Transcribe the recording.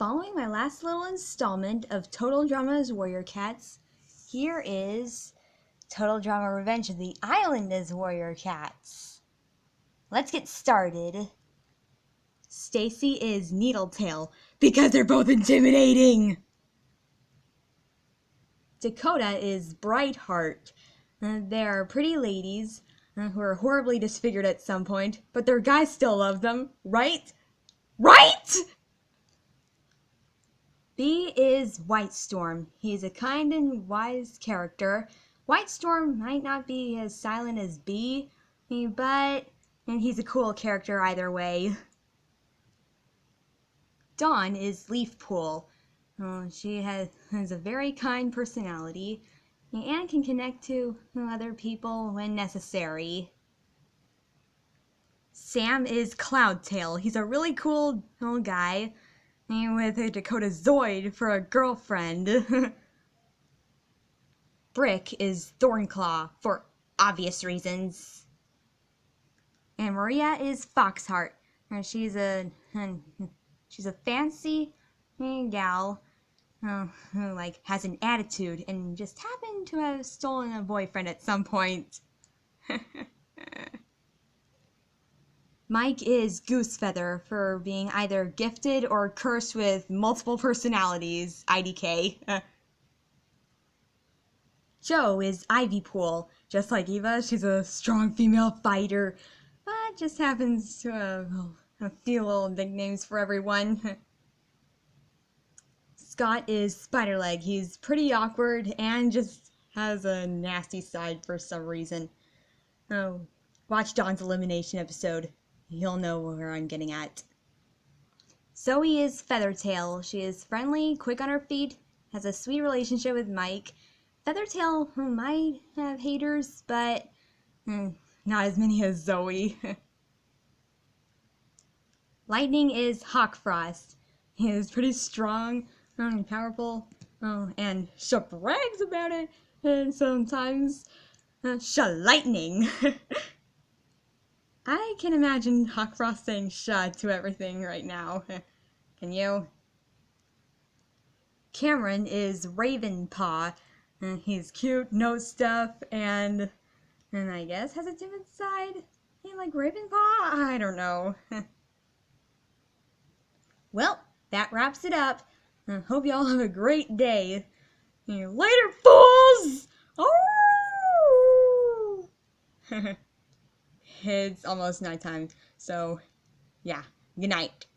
following my last little installment of Total Drama's Warrior Cats, here is Total Drama Revenge of the Island as Warrior Cats. Let's get started. Stacy is Needletail because they're both intimidating. Dakota is Brightheart. They're pretty ladies who are horribly disfigured at some point, but their guys still love them, right? Right? B is White Storm. He's a kind and wise character. White Storm might not be as silent as B, but he's a cool character either way. Dawn is Leafpool. She has a very kind personality and can connect to other people when necessary. Sam is Cloudtail. He's a really cool little guy with a Dakota Zoid for a girlfriend. Brick is Thornclaw for obvious reasons. And Maria is Foxheart. She's a fancy gal who has an attitude and just happened to have stolen a boyfriend at some point. Mike is Goosefeather for being either gifted or cursed with multiple personalities, IDK. Joe is Ivypool. Just like Eva, she's a strong female fighter, but just happens to have a few little nicknames for everyone. Scott is Spiderleg. He's pretty awkward and just has a nasty side for some reason. Watch Dawn's elimination episode. You'll know where I'm getting at. Zoe is Feathertail. She is friendly, quick on her feet, has a sweet relationship with Mike. Feathertail might have haters, but not as many as Zoe. Lightning is Hawkfrost. He is pretty strong and powerful, and she brags about it, and sometimes lightning. I can imagine Hawkfrost saying "sha" to everything right now. Can you? Cameron is Ravenpaw. He's cute, knows stuff, and I guess has a timid side. Like Ravenpaw? I don't know. Well, that wraps it up. I hope y'all have a great day. Later, fools! Oh! It's almost nighttime, so yeah, good night.